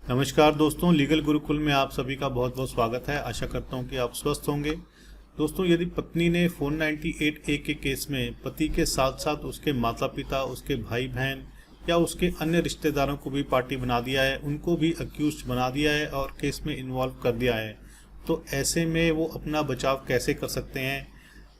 नमस्कार दोस्तों, लीगल गुरुकुल में आप सभी का बहुत बहुत स्वागत है। आशा करता हूं कि आप स्वस्थ होंगे। दोस्तों, यदि पत्नी ने 498A के केस में पति के साथ साथ उसके माता पिता, उसके भाई बहन या उसके अन्य रिश्तेदारों को भी पार्टी बना दिया है, उनको भी अक्यूज्ड बना दिया है और केस में इन्वॉल्व कर दिया है, तो ऐसे में वो अपना बचाव कैसे कर सकते हैं,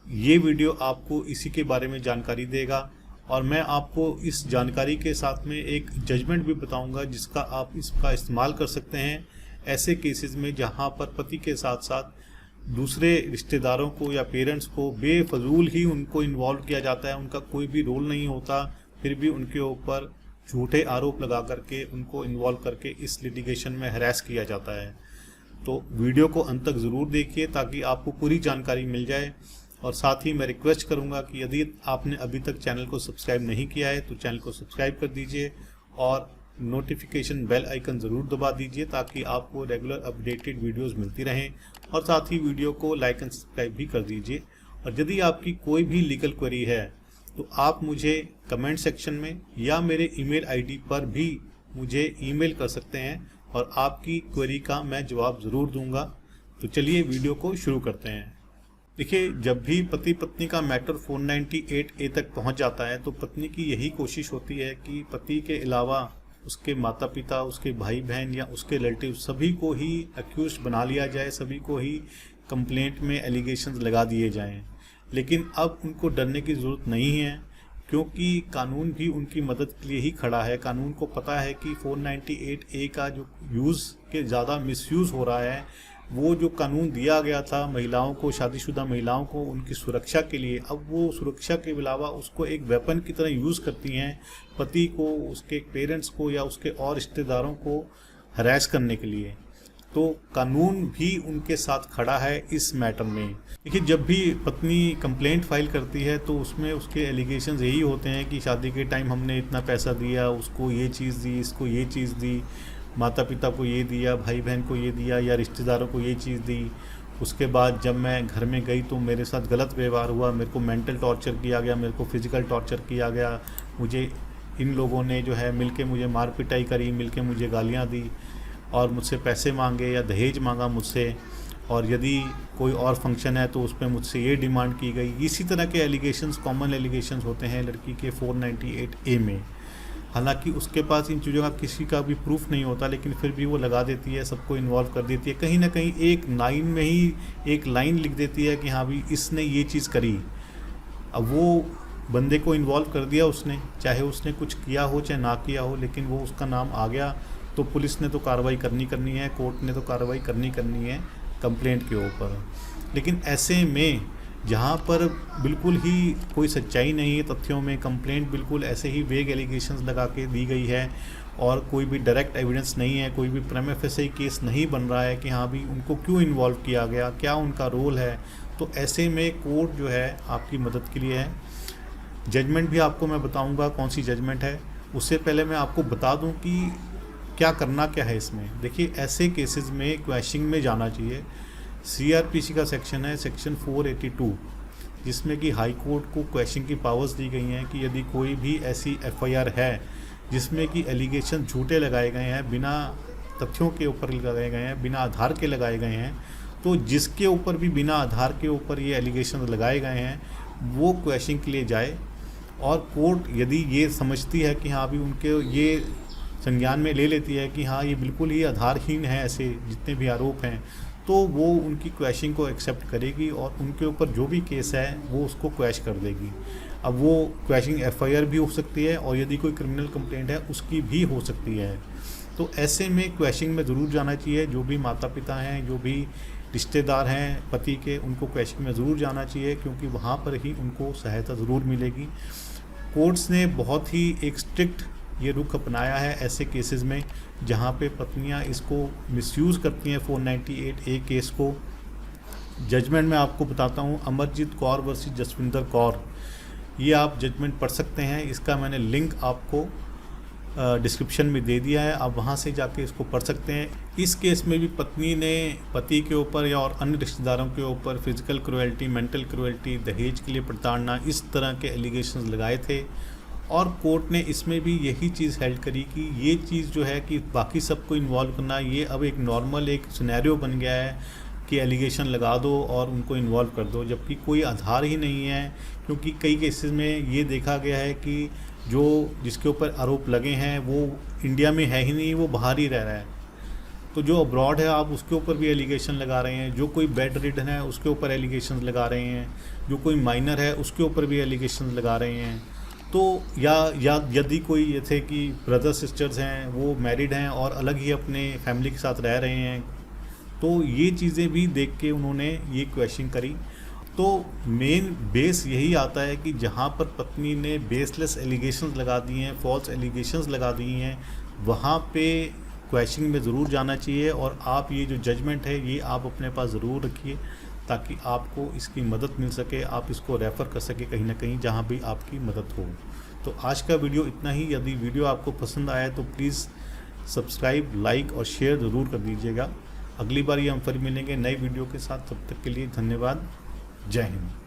ये वीडियो आपको इसी के बारे में जानकारी देगा। और मैं आपको इस जानकारी के साथ में एक जजमेंट भी बताऊंगा जिसका आप इसका इस्तेमाल कर सकते हैं ऐसे केसेस में जहां पर पति के साथ साथ दूसरे रिश्तेदारों को या पेरेंट्स को बेफजूल ही उनको इन्वॉल्व किया जाता है, उनका कोई भी रोल नहीं होता, फिर भी उनके ऊपर झूठे आरोप लगा करके उनको इन्वॉल्व करके इस लिटिगेशन में हरास किया जाता है। तो वीडियो को अंत तक ज़रूर देखिए ताकि आपको पूरी जानकारी मिल जाए। और साथ ही मैं रिक्वेस्ट करूंगा कि यदि आपने अभी तक चैनल को सब्सक्राइब नहीं किया है तो चैनल को सब्सक्राइब कर दीजिए और नोटिफिकेशन बेल आइकन ज़रूर दबा दीजिए ताकि आपको रेगुलर अपडेटेड वीडियोस मिलती रहें। और साथ ही वीडियो को लाइक एंड सब्सक्राइब भी कर दीजिए। और यदि आपकी कोई भी लीगल क्वेरी है तो आप मुझे कमेंट सेक्शन में या मेरे ईमेल आईडी पर भी मुझे ईमेल कर सकते हैं और आपकी क्वेरी का मैं जवाब ज़रूर दूंगा। तो चलिए वीडियो को शुरू करते हैं। देखिए, जब भी पति पत्नी का मैटर 498A तक पहुंच जाता है तो पत्नी की यही कोशिश होती है कि पति के अलावा उसके माता पिता, उसके भाई बहन या उसके रिलेटिव सभी को ही अक्यूज बना लिया जाए, सभी को ही कंप्लेंट में एलिगेशंस लगा दिए जाएं। लेकिन अब उनको डरने की ज़रूरत नहीं है क्योंकि कानून भी उनकी मदद के लिए ही खड़ा है। कानून को पता है कि 498A का जो यूज़ के ज़्यादा मिसयूज़ हो रहा है, वो जो कानून दिया गया था महिलाओं को, शादीशुदा महिलाओं को उनकी सुरक्षा के लिए, अब वो सुरक्षा के अलावा उसको एक वेपन की तरह यूज़ करती हैं, पति को, उसके पेरेंट्स को या उसके और रिश्तेदारों को हरास करने के लिए। तो कानून भी उनके साथ खड़ा है इस मैटर में। देखिए, जब भी पत्नी कंप्लेंट फाइल करती है तो उसमें उसके एलिगेशंस यही होते हैं कि शादी के टाइम हमने इतना पैसा दिया, उसको ये चीज़ दी, इसको ये चीज़ दी, माता पिता को ये दिया, भाई बहन को ये दिया या रिश्तेदारों को ये चीज़ दी। उसके बाद जब मैं घर में गई तो मेरे साथ गलत व्यवहार हुआ, मेरे को मेंटल टॉर्चर किया गया, मेरे को फिज़िकल टॉर्चर किया गया, मुझे इन लोगों ने जो है मिलके मुझे मार पिटाई करी, मिलके मुझे गालियाँ दी और मुझसे पैसे मांगे या दहेज मांगा मुझसे। और यदि कोई और फंक्शन है तो उस पर मुझसे ये डिमांड की गई। इसी तरह के एलिगेशंस, कॉमन एलिगेशंस होते हैं लड़की के 498A में। हालांकि उसके पास इन चीज़ों का किसी का भी प्रूफ नहीं होता, लेकिन फिर भी वो लगा देती है, सबको इन्वॉल्व कर देती है। कहीं ना कहीं एक लाइन में ही एक लाइन लिख देती है कि हाँ भी इसने ये चीज़ करी। अब वो बंदे को इन्वॉल्व कर दिया उसने, चाहे उसने कुछ किया हो चाहे ना किया हो, लेकिन वो उसका नाम आ गया तो पुलिस ने तो कार्रवाई करनी है, कोर्ट ने तो कार्रवाई करनी है कंप्लेंट के ऊपर। लेकिन ऐसे में जहाँ पर बिल्कुल ही कोई सच्चाई नहीं है तथ्यों में, कंप्लेंट बिल्कुल ऐसे ही वेग एलिगेशंस लगा के दी गई है और कोई भी डायरेक्ट एविडेंस नहीं है, कोई भी प्रीमा फेसी केस नहीं बन रहा है कि हाँ भी उनको क्यों इन्वॉल्व किया गया, क्या उनका रोल है, तो ऐसे में कोर्ट जो है आपकी मदद के लिए है। जजमेंट भी आपको मैं बताऊँगा कौन सी जजमेंट है। उससे पहले मैं आपको बता दूँ कि क्या करना क्या है इसमें। देखिए, ऐसे केसेस में क्वैशिंग में जाना चाहिए। CRPC का सेक्शन है, सेक्शन 482, जिसमें कि हाई कोर्ट को क्वैशिंग की पावर्स दी गई हैं कि यदि कोई भी ऐसी FIR है जिसमें कि एलिगेशन झूठे लगाए गए हैं, बिना तथ्यों के ऊपर लगाए गए हैं, बिना आधार के लगाए गए हैं, तो जिसके ऊपर भी बिना आधार के ऊपर ये एलिगेशन लगाए गए हैं वो क्वैशिंग के लिए जाए। और कोर्ट यदि ये समझती है कि हाँ भी उनके ये संज्ञान में ले लेती है कि हाँ ये बिल्कुल ही आधारहीन है ऐसे जितने भी आरोप हैं, तो वो उनकी क्वैशिंग को एक्सेप्ट करेगी और उनके ऊपर जो भी केस है वो उसको क्वैश कर देगी। अब वो क्वैशिंग FIR भी हो सकती है और यदि कोई क्रिमिनल कंप्लेंट है उसकी भी हो सकती है। तो ऐसे में क्वैशिंग में ज़रूर जाना चाहिए। जो भी माता पिता हैं, जो भी रिश्तेदार हैं पति के, उनको क्वैशिंग में ज़रूर जाना चाहिए क्योंकि वहाँ पर ही उनको सहायता ज़रूर मिलेगी। कोर्ट्स ने बहुत ही एक स्ट्रिक्ट ये रुख अपनाया है ऐसे केसेस में जहाँ पे पत्नियाँ इसको मिसयूज़ करती हैं 498A केस को। जजमेंट में आपको बताता हूँ, अमरजीत कौर वर्सेस जसविंदर कौर, ये आप जजमेंट पढ़ सकते हैं। इसका मैंने लिंक आपको डिस्क्रिप्शन में दे दिया है, आप वहाँ से जाके इसको पढ़ सकते हैं। इस केस में भी पत्नी ने पति के ऊपर या और अन्य रिश्तेदारों के ऊपर फिजिकल क्रुएल्टी, मेंटल क्रुएल्टी, दहेज के लिए प्रताड़ना, इस तरह के एलिगेशंस लगाए थे और कोर्ट ने इसमें भी यही चीज़ हेल्ड करी कि ये चीज़ जो है कि बाकी सबको इन्वॉल्व करना, ये अब एक नॉर्मल एक सिनेरियो बन गया है कि एलिगेशन लगा दो और उनको इन्वॉल्व कर दो, जबकि कोई आधार ही नहीं है। क्योंकि कई केसेस में ये देखा गया है कि जो जिसके ऊपर आरोप लगे हैं वो इंडिया में है ही नहीं, वो बाहर ही रह रहा है। तो जो अब्रॉड है आप उसके ऊपर भी एलिगेशन लगा रहे हैं, जो कोई बेड रिडन है उसके ऊपर एलिगेशन लगा रहे हैं, जो कोई माइनर है उसके ऊपर भी एलिगेशन लगा रहे हैं। तो या यदि कोई ये थे कि ब्रदर सिस्टर्स हैं, वो मैरिड हैं और अलग ही अपने फैमिली के साथ रह रहे हैं, तो ये चीज़ें भी देख के उन्होंने ये क्वेश्चन करी। तो मेन बेस यही आता है कि जहाँ पर पत्नी ने बेसलेस एलिगेशंस लगा दिए हैं, फॉल्स एलिगेशंस लगा दिए हैं, वहाँ पे क्वेश्चनिंग में ज़रूर जाना चाहिए। और आप ये जो जजमेंट है ये आप अपने पास ज़रूर रखिए ताकि आपको इसकी मदद मिल सके, आप इसको रेफ़र कर सके कहीं ना कहीं जहाँ भी आपकी मदद हो। तो आज का वीडियो इतना ही। यदि वीडियो आपको पसंद आया तो प्लीज़ सब्सक्राइब, लाइक और शेयर ज़रूर कर दीजिएगा। अगली बार ये हम फिर मिलेंगे नए वीडियो के साथ। तब तक के लिए धन्यवाद। जय हिंद।